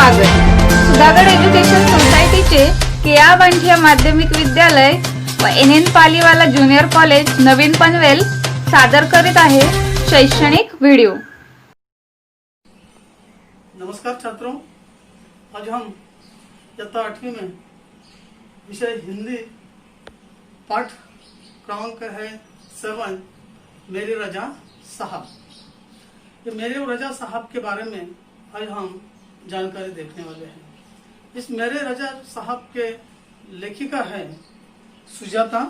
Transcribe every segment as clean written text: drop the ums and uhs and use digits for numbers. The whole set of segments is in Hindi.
स्वागत। सुधागड एज्युकेशन सोसायटीचे केआ वांठिया माध्यमिक विद्यालय व NN पालीवाला ज्युनियर कॉलेज नवीन पनवेल सादर करीत आहे शैक्षणिक व्हिडिओ। नमस्कार छात्रों, आज हम इयत्ता 8वीं में विषय हिंदी पाठ क्रमांक है 7 मेरे रजा साहब। ये मेरे रजा साहब के बारे में आज हम जानकारी देखने वाले हैं। इस मेरे रजा साहब के लेखिका है सुजाता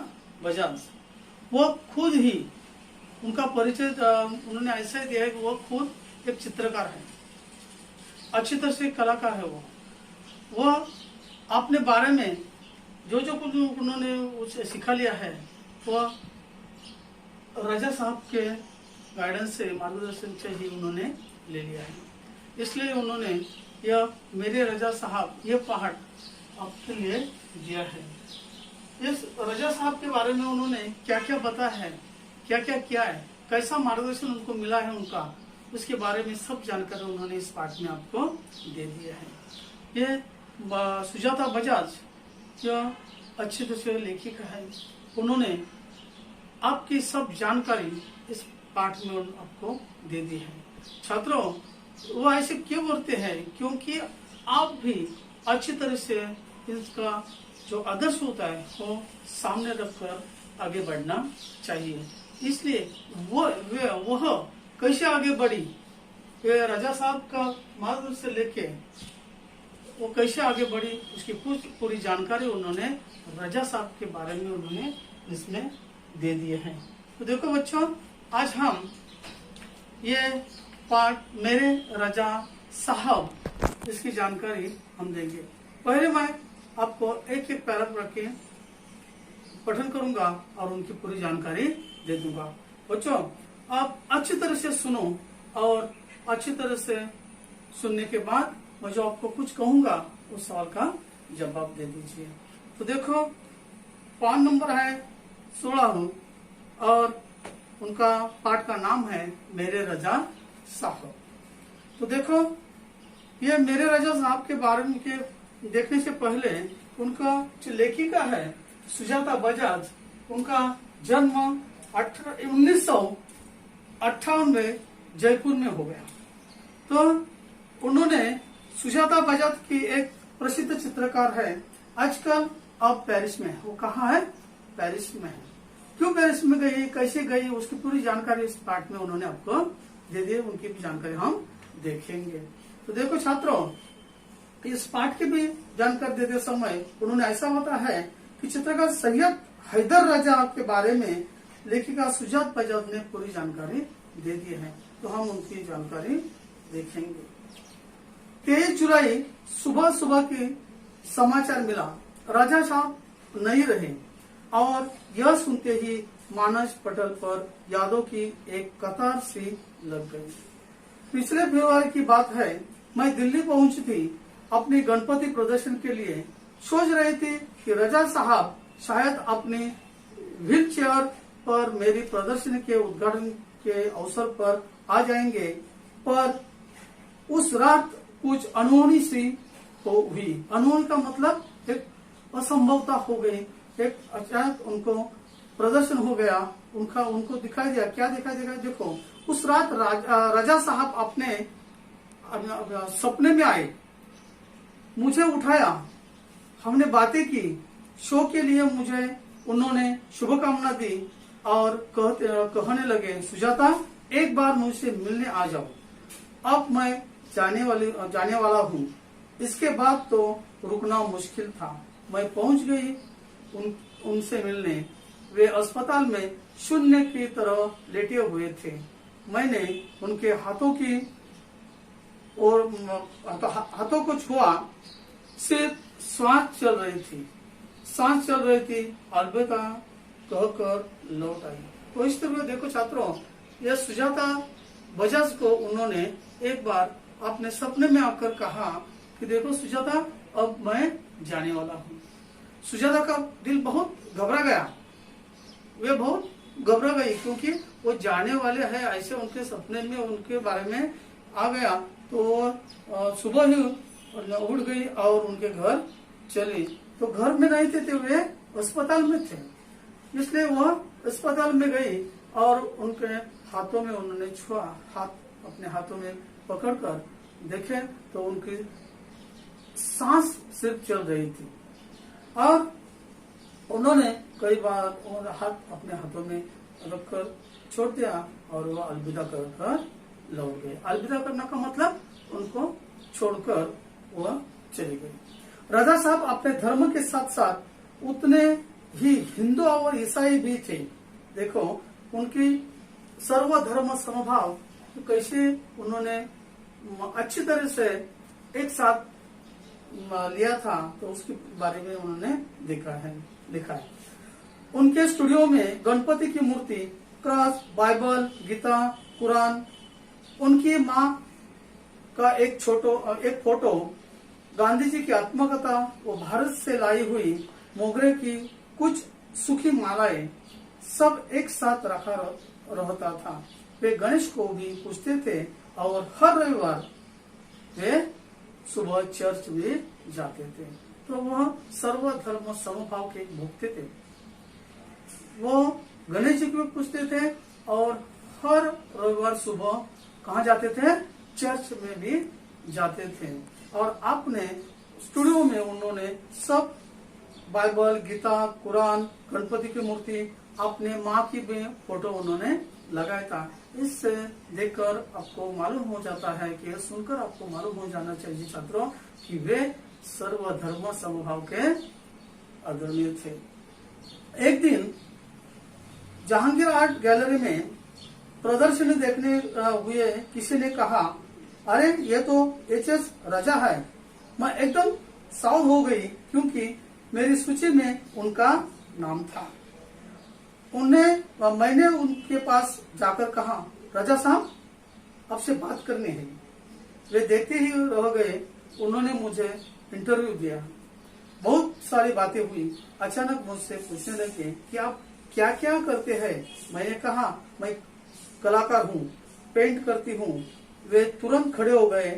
बजाज। वो खुद ही उनका परिचय उन्होंने ऐसा दिया है कि वो खुद एक चित्रकार है, अच्छी तरह से कलाकार है। वो अपने बारे में जो कुछ उन्होंने सिखा लिया है वो रजा साहब के गाइडेंस से, मार्गदर्शन से ही उन्होंने ले लिया है। इसलिए उन्होंने यह मेरे रजा साहब ये पाठ आपके लिए दिया है। इस रजा साहब के बारे में उन्होंने क्या क्या बताया है, क्या क्या किया है, कैसा मार्गदर्शन उनको मिला है उनका, उसके बारे में सब जानकारी उन्होंने इस पाठ में आपको दे दिया है। ये सुजाता बजाज जो अच्छी तरह से लेखिका है, उन्होंने आपकी सब जानकारी इस पाठ में आपको दे दी है। छात्रों, वो ऐसे क्यों बोलते हैं? क्योंकि आप भी अच्छी तरह से इसका जो आदर्श होता है वो सामने रखकर आगे बढ़ना चाहिए। इसलिए वह कैसे आगे बढ़ी, ये रजा साहब का मार्ग से लेके वो कैसे आगे बढ़ी उसकी पूरी जानकारी उन्होंने रजा साहब के बारे में उन्होंने इसमें दे दिए हैं। तो देखो बच्चों, आज हम ये पाठ मेरे रजा साहब इसकी जानकारी हम देंगे। पहले मैं आपको एक एक पैराग्राफ रख के पठन करूंगा और उनकी पूरी जानकारी दे दूंगा। बच्चों, आप अच्छी तरह से सुनो और अच्छी तरह से सुनने के बाद मैं जो आपको कुछ कहूंगा उस सवाल का जवाब दे दीजिए। तो देखो, पाठ नंबर है 16 और उनका पाठ का नाम है मेरे रजा साहब। तो देखो, ये मेरे रजा साहब के बारे में के देखने से पहले उनका जो लेखिका है सुजाता बजाज, उनका जन्म 1958 में जयपुर में हो गया। तो उन्होंने सुजाता बजाज की एक प्रसिद्ध चित्रकार है, आजकल अब पेरिस में है। वो कहाँ है? पेरिस में है। क्यों पेरिस में गई, कैसे गई, उसकी पूरी जानकारी इस पाठ में उन्होंने आपको दे दी। उनकी भी जानकारी हम देखेंगे। तो देखो छात्रों, इस पाठ की भी जानकारी देते समय उन्होंने ऐसा बताया है कि चित्रकार सैयद हैदर रजा के बारे में लेखिका सुजाता बजाज ने पूरी जानकारी दे दी है। तो हम उनकी जानकारी देखेंगे। 23 जुलाई सुबह सुबह की समाचार मिला, राजा साहब नहीं रहे और यह सुनते ही मानस पटल पर यादों की एक कतार सी लग गई। पिछले फरवरी की बात है, मैं दिल्ली पहुंची थी अपनी गणपति प्रदर्शन के लिए। सोच रही थी कि रजा साहब शायद अपने व्हील चेयर पर मेरी प्रदर्शनी के उद्घाटन के अवसर पर आ जाएंगे, पर उस रात कुछ अनहोनी सी हुई। अनहोनी का मतलब एक असंभवता हो गई। एक अचानक उनको प्रदर्शन हो गया, उनको दिखाई दिया। क्या दिखाई देगा? देखो, उस रात रजा साहब अपने सपने में आए, मुझे उठाया, हमने बातें की, शो के लिए मुझे उन्होंने शुभकामना दी और कहने लगे, सुजाता एक बार मुझसे मिलने आ जाओ, अब मैं जाने वाला हूँ। इसके बाद तो रुकना मुश्किल था। मैं पहुंच गई उनसे मिलने। वे अस्पताल में शून्य की तरह लेटे हुए थे। मैंने उनके हाथों को छुआ, सिर्फ सांस चल रही थी, अलविदा कहकर लौट आई। तो इस तरह देखो छात्रों, यह सुजाता बजाज को उन्होंने एक बार अपने सपने में आकर कहा कि देखो सुजाता, अब मैं जाने वाला हूँ। सुजाता का दिल बहुत घबरा गया, वे बहुत घबरा गई, क्योंकि वो जाने वाले हैं ऐसे उनके सपने में उनके बारे में आ गया। तो सुबह ही और उड़ गई और उनके घर चली। तो घर में नहीं थे, वे अस्पताल में थे, इसलिए वह अस्पताल में गई और उनके हाथों में उन्होंने छुआ, हाथ अपने हाथों में पकड़कर देखे तो उनकी सांस सिर्फ चल रही थी और उन्होंने कई बार हाथ अपने हाथों में रखकर छोड़ दिया और वह अलविदा कर लौट गए। अलविदा करने का मतलब उनको छोड़कर वह चली गई। रजा साहब अपने धर्म के साथ साथ उतने ही हिंदू और ईसाई भी थे। देखो उनकी सर्वधर्म समभाव तो कैसे उन्होंने अच्छी तरह से एक साथ लिया था, तो उसके बारे में उन्होंने लिखा है। उनके स्टूडियो में गणपति की मूर्ति, क्रॉस, बाइबल, गीता, कुरान, उनकी माँ का एक फोटो, गांधी जी की आत्मकथा, वो भारत से लाई हुई मोगरे की कुछ सूखी मालाएं सब एक साथ रखा रहता था। वे गणेश को भी पूजते थे और हर रविवार वे सुबह चर्च में जाते थे। तो वह सर्वधर्म समभाव के भोगते थे। वो गणेश जी को पूजते थे और हर रविवार सुबह कहाँ जाते थे? चर्च में भी जाते थे। और अपने स्टूडियो में उन्होंने सब बाइबल, गीता, कुरान, गणपति की मूर्ति, अपने माँ की भी फोटो उन्होंने लगाया था। इससे देखकर आपको मालूम हो जाता है कि सुनकर आपको मालूम हो जाना चाहिए छात्रों कि वे सर्वधर्म समभाव के अग्रणी थे। एक दिन जहांगीर आर्ट गैलरी में प्रदर्शनी देखने हुए किसी ने कहा, अरे ये तो एच.एस. रजा है। मैं एकदम साउथ हो गई क्योंकि मेरी सूची में उनका नाम था। मैंने उनके पास जाकर कहा, रजा साहब आपसे बात करनी है। वे देखते ही रह गए। उन्होंने मुझे इंटरव्यू दिया, बहुत सारी बातें हुई। अचानक मुझसे पूछने लगे कि आप क्या क्या करते हैं। मैंने कहा मैं कलाकार हूँ, पेंट करती हूँ। वे तुरंत खड़े हो गए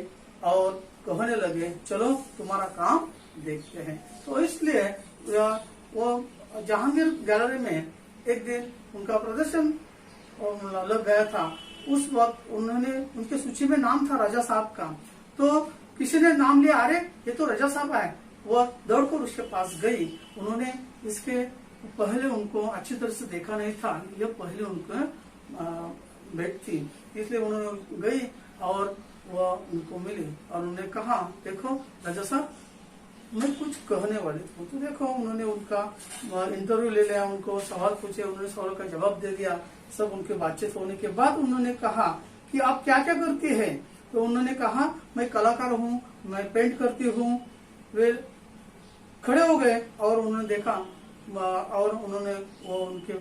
और कहने लगे, चलो तुम्हारा काम देखते हैं। तो इसलिए वो जहांगीर गैलरी में एक दिन उनका प्रदर्शन लग गया था। उस वक्त उनके सूची में नाम था रजा साहब का। तो किसी ने नाम लिया, अरे ये तो रजा साहब है। वह दौड़कर उसके पास गई। उन्होंने इसके पहले उनको अच्छी तरह से देखा नहीं था, ये पहले उनका भेंट थी, इसलिए उन्होंने गई और वह उनको मिली और उन्होंने कहा, देखो रजा साहब मैं कुछ कहने वाली थी। तो देखो उन्होंने उनका इंटरव्यू ले लिया, उनको सवाल पूछे, उन्होंने सवाल का जवाब दे दिया। सब उनके बातचीत होने के बाद उन्होंने कहा कि आप क्या क्या करती है। तो उन्होंने कहा मैं कलाकार हूँ, मैं पेंट करती हूँ। वे खड़े हो गए और उन्होंने देखा और उन्होंने वो उनके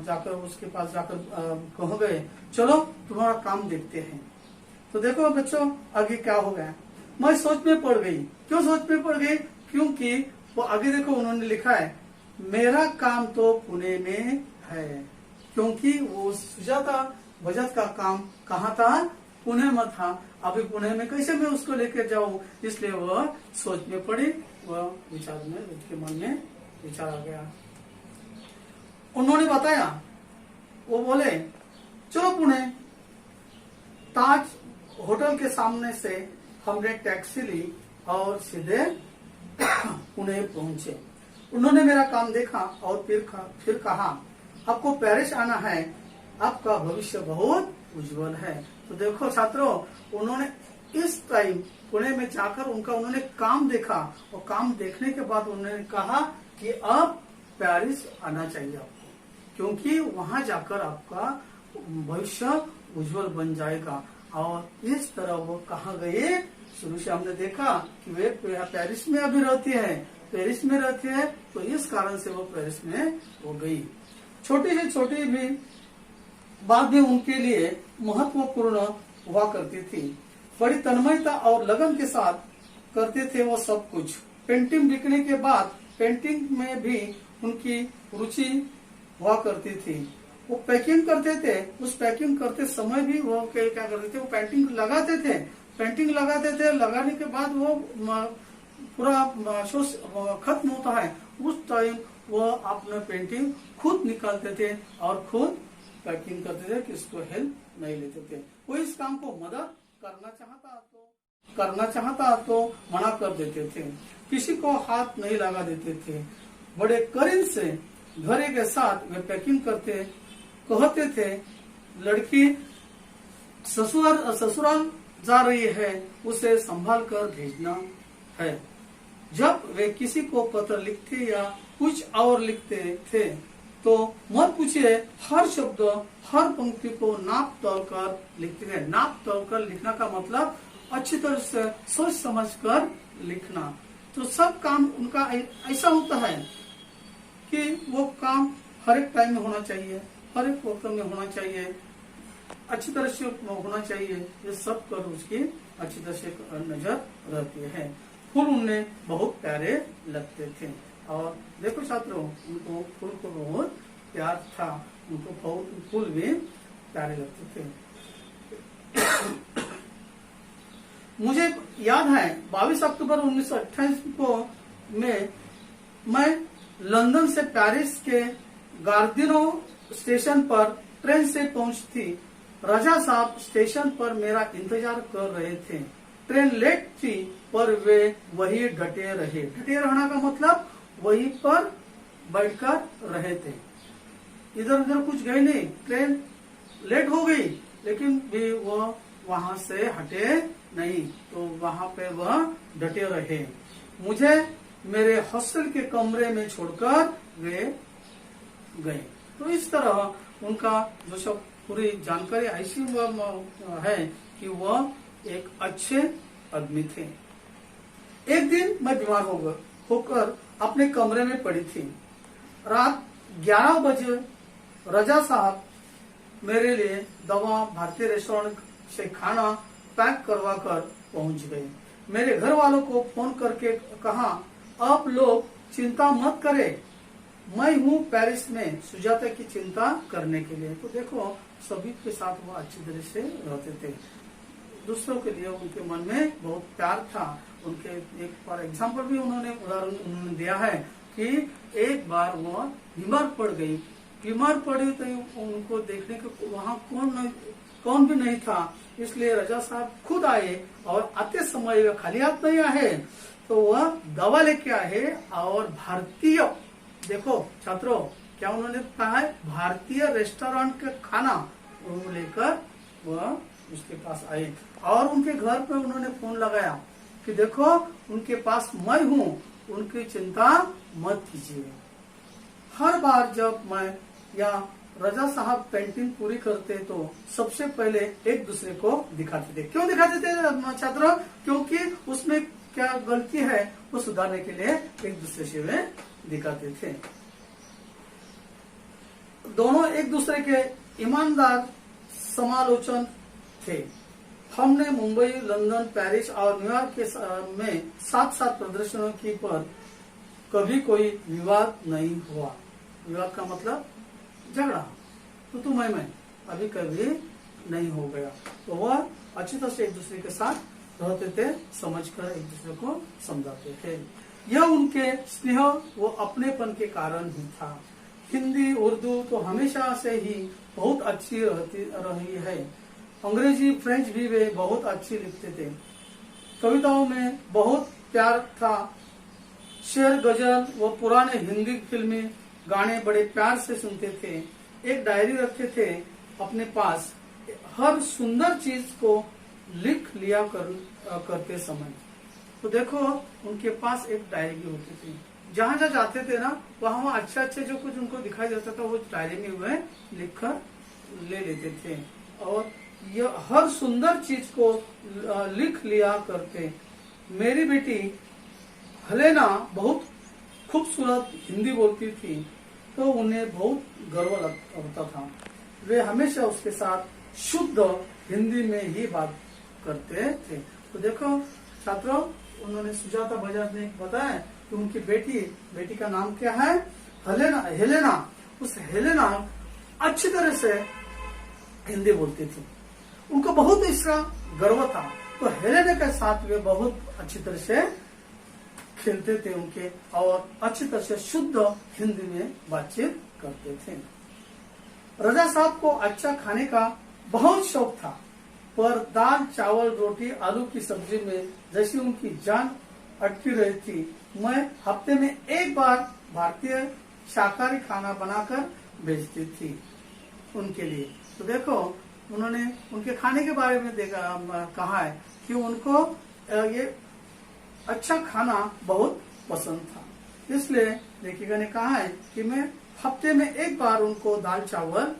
जाकर उसके पास जाकर कह गए, चलो तुम्हारा काम देखते हैं। तो देखो बच्चों आगे क्या हो गया। मैं सोच में पड़ गई। क्यों सोच में पड़ गई? क्योंकि वो आगे देखो उन्होंने लिखा है, मेरा काम तो पुणे में है। क्योंकि वो सुजाता बजाज का काम कहाँ था? पुणे में था। अभी पुणे में कैसे मैं उसको लेकर जाऊं, इसलिए वह सोच में पड़ी। वह विचार में उसके मन में विचार आ गया। उन्होंने बताया, वो बोले चलो पुणे। ताज होटल के सामने से हमने टैक्सी ली और सीधे पुणे पहुंचे। उन्होंने मेरा काम देखा और फिर कहा, आपको पेरिस आना है, आपका भविष्य बहुत उज्जवल है। तो देखो छात्रों, उन्होंने इस टाइम पुणे में जाकर उन्होंने काम देखा और काम देखने के बाद उन्होंने कहा कि अब पेरिस आना चाहिए आपको, क्योंकि वहां जाकर आपका भविष्य उज्जवल बन जाएगा। और इस तरह वो कहाँ गए? शुरू से हमने देखा कि वे पेरिस में अभी रहती है, पेरिस में रहती है, तो इस कारण से वो पेरिस में हो गई। छोटी से छोटी भी बात भी उनके लिए महत्वपूर्ण हुआ करती थी। बड़ी तन्मयता और लगन के साथ करते थे वो सब कुछ। पेंटिंग बिकने के बाद पेंटिंग में भी उनकी रुचि हुआ करती थी। वो पैकिंग करते थे, उस पैकिंग करते समय भी वो क्या करते थे, वो पेंटिंग लगाते थे पेंटिंग लगाते थे, लगाने के बाद वो पूरा शो खत्म होता है, उस टाइम वो अपना पेंटिंग खुद निकालते थे और खुद पैकिंग करते थे, किसको हेल्प नहीं लेते थे। वो इस काम को मदद करना चाहता तो मना कर देते थे, किसी को हाथ नहीं लगा देते थे। बड़े करीब से घरे के साथ वे पैकिंग करते, कहते थे लड़की ससुराल जा रही है, उसे संभाल कर भेजना है। जब वे किसी को पत्र लिखते या कुछ और लिखते थे तो मत पूछिए, हर शब्द हर पंक्ति को नाप तोल कर लिखते थे। नाप तोल कर लिखना का मतलब अच्छी तरह से सोच समझ कर लिखना। तो सब काम उनका ऐसा होता है कि वो काम हर एक टाइम में होना चाहिए, हर एक वक्त में होना चाहिए, अच्छी तरह से होना चाहिए। ये सब कर उसकी अच्छी तरह से नजर रहती है। फूल उन्हें बहुत प्यारे लगते थे। और देखो छात्रों, उनको फूल को बहुत प्यार था, उनको फूल भी प्यारे लगते थे। मुझे याद है 22 अक्टूबर 1928 को मैं लंदन से पेरिस के गार्दिनो स्टेशन पर ट्रेन से पहुंची। राजा साहब स्टेशन पर मेरा इंतजार कर रहे थे। ट्रेन लेट थी पर वे वही डटे रहे। डटे रहना का मतलब वहीं पर बैठकर रहे थे, इधर उधर कुछ गए नहीं। ट्रेन लेट हो गई लेकिन भी वह वहां से हटे नहीं, तो वहां पे वह डटे रहे। मुझे मेरे हॉस्टल के कमरे में छोड़कर वे गए। तो इस तरह उनका जो सब पूरी जानकारी ऐसी है कि वह एक अच्छे आदमी थे। एक दिन मैं बीमार होकर अपने कमरे में पड़ी थी। रात 11 बजे रजा साहब मेरे लिए दवा भारतीय रेस्टोरेंट से खाना पैक करवा कर पहुंच गए। मेरे घर वालों को फोन करके कहा, आप लोग चिंता मत करें, मैं हूँ पेरिस में सुजाता की चिंता करने के लिए। तो देखो सभी के साथ वो अच्छी तरह से रहते थे, दूसरों के लिए उनके मन में बहुत प्यार था। उनके एक फॉर एग्जाम्पल भी उदाहरण दिया है कि एक बार वो बीमार पड़ गई। बीमार पड़ी तो उनको देखने के वहाँ कौन भी नहीं था, इसलिए रजा साहब खुद आए और आते समय खाली हाथ नहीं आए, तो वह दवा लेके आए और भारतीय, देखो छात्रों क्या उन्होंने कहा है, भारतीय रेस्टोरेंट का खाना लेकर वह उसके पास आए और उनके घर पे उन्होंने फोन लगाया कि देखो उनके पास मैं हूँ, उनकी चिंता मत कीजिए। हर बार जब मैं या रजा साहब पेंटिंग पूरी करते तो सबसे पहले एक दूसरे को दिखाते थे। क्यों दिखाते थे छात्रों? क्योंकि उसमें क्या गलती है वो सुधारने के लिए एक दूसरे से वे दिखाते थे। दोनों एक दूसरे के ईमानदार समालोचन थे। हमने मुंबई, लंदन, पेरिस और न्यूयॉर्क के में साथ प्रदर्शनों की पर कभी कोई विवाद नहीं हुआ। विवाद का मतलब झगड़ा, तो मैं अभी कभी नहीं हो गया। तो वह अच्छी तरह से एक दूसरे के साथ रहते थे, समझकर एक दूसरे को समझाते थे। यह उनके स्नेह वो अपनेपन के कारण ही था। हिंदी, उर्दू तो हमेशा से ही बहुत अच्छी रही है। अंग्रेजी, फ्रेंच भी वे बहुत अच्छी लिखते थे। कविताओं में बहुत प्यार था। शेर, गजल वो पुराने हिंदी फिल्मी गाने बड़े प्यार से सुनते थे। एक डायरी रखते थे अपने पास, हर सुंदर चीज को लिख लिया करते समय। तो देखो उनके पास एक डायरी भी होती थी। जहाँ जहाँ जाते थे ना वहाँ अच्छे जो कुछ उनको दिखाई देता था वो डायरी में वे लिख कर ले लेते थे और यह हर सुंदर चीज को लिख लिया करते। मेरी बेटी हेलेना बहुत खूबसूरत हिंदी बोलती थी तो उन्हें बहुत गर्व होता था। वे हमेशा उसके साथ शुद्ध हिंदी में ही बात करते थे। तो देखो छात्रों, उन्होंने सुजाता बजाज ने बताया कि उनकी बेटी का नाम क्या है, हेलेना। उस हेलेना अच्छी तरह से हिंदी बोलती थी, उनको बहुत इसका गर्व था। तो हेलेना के साथ वे बहुत अच्छी तरह से खेलते थे उनके, और अच्छी तरह से शुद्ध हिंदी में बातचीत करते थे। रजा साहब को अच्छा खाने का बहुत शौक था, पर दाल चावल रोटी आलू की सब्जी में जैसी उनकी जान अटकी रही थी। मैं हफ्ते में एक बार भारतीय शाकाहारी खाना बनाकर भेजती थी उनके लिए। तो देखो उन्होंने उनके खाने के बारे में कहा है कि उनको ये अच्छा खाना बहुत पसंद था, इसलिए लेखिका ने कहा है कि मैं हफ्ते में एक बार उनको दाल चावल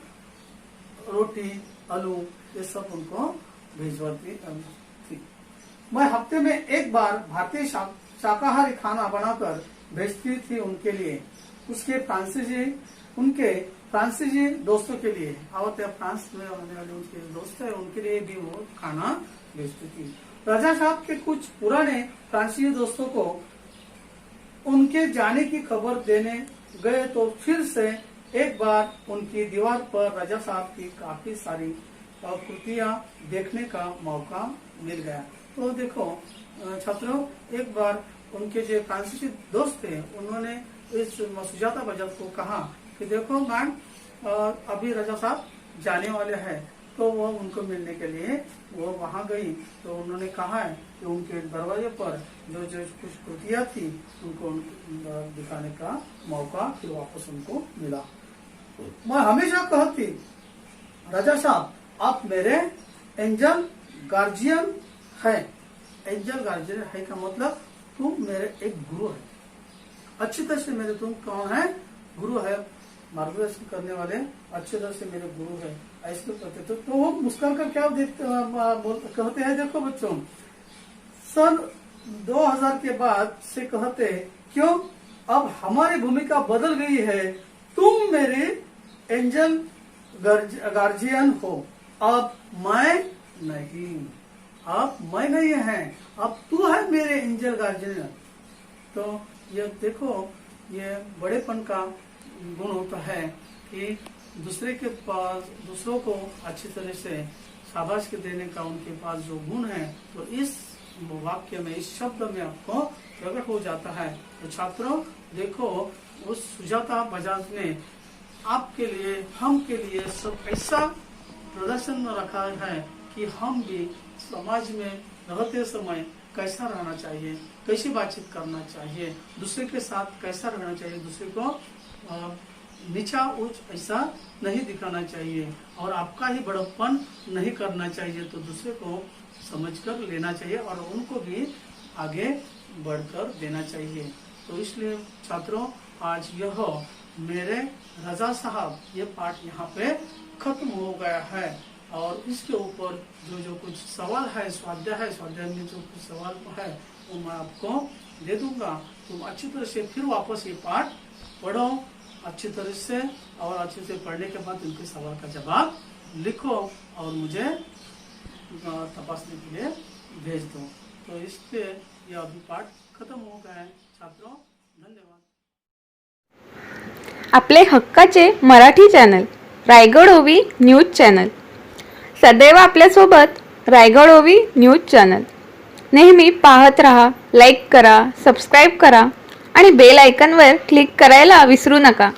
रोटी आलू ये सब उनको भिजवाती थी। मैं हफ्ते में एक बार भारतीय शाकाहारी खाना बनाकर भेजती थी उनके लिए। उनके फ्रांसीसी दोस्तों के लिए, और फ्रांस में रहने वाले उनके दोस्त है उनके लिए भी वो खाना भेजती थी। राजा साहब के कुछ पुराने फ्रांसीसी दोस्तों को उनके जाने की खबर देने गए तो फिर से एक बार उनकी दीवार पर राजा साहब की काफी सारी कृतियां देखने का मौका मिल गया। तो देखो छात्रों, एक बार उनके जो फ्रांसीसी दोस्त थे उन्होंने इस सुजाता बजाज को कहा कि देखो मैम अभी राजा साहब जाने वाले हैं, तो वो उनको मिलने के लिए वो वहां गई। तो उन्होंने कहा है कि उनके दरवाजे पर जो कुछ कृतियां थी उनको दिखाने का मौका फिर वापस उनको मिला। मैं हमेशा कहती, राजा साहब आप मेरे एंजल गार्जियन है। एंजल गार्जियन है का मतलब तुम मेरे एक गुरु है, अच्छी तरह से मेरे तुम कौन है, गुरु है, मार्गदर्शन करने वाले अच्छी तरह से मेरे गुरु है, ऐसे कहते थे। तो वो मुस्कान कर क्या कहते हैं, देखो बच्चों सन 2000 के बाद से कहते क्यों अब हमारी भूमिका बदल गई है, तुम मेरे एंजल गार्जियन हो, अब मैं नहीं है, अब तू है मेरे एंजल गार्जियन। तो ये देखो ये बड़ेपन का गुण होता है कि दूसरों को अच्छी तरह से शाबाशी देने का उनके पास जो गुण है, तो इस वाक्य में इस शब्द में आपको प्रकट हो जाता है। तो छात्रों देखो उस सुजाता बजाज ने आपके लिए हम के लिए सब ऐसा प्रदर्शन में रखा है कि हम भी समाज में रहते समय कैसा रहना चाहिए, कैसी बातचीत करना चाहिए, दूसरे के साथ कैसा रहना चाहिए, दूसरे को नीचा ऊंच ऐसा नहीं दिखाना चाहिए और आपका ही बड़प्पन नहीं करना चाहिए, तो दूसरे को समझकर लेना चाहिए और उनको भी आगे बढ़कर देना चाहिए। तो इसलिए छात्रों आज यह मेरे रजा साहब ये पाठ यहाँ पे खत्म हो गया है और इसके ऊपर जो कुछ सवाल है स्वाध्याय में जो कुछ सवाल है वो मैं आपको दे दूंगा। तुम अच्छी तरह से फिर वापस ये पाठ पढ़ो अच्छी तरह से और अच्छे से पढ़ने के बाद इनके सवाल का जवाब लिखो और मुझे तपासने के लिए भेज दो। तो इस पे यह अभी पाठ खत्म हो गया है छात्रों, धन्यवाद। आपले हक्काचे मराठी चॅनल रायगड ओवी न्यूज चॅनल सदैव आपल्यासोबत रायगड ओवी न्यूज चॅनल नेहमी पाहत रहा, लाईक करा, सबस्क्राईब करा आणि बेल आयकॉनवर क्लिक करायला विसरू नका।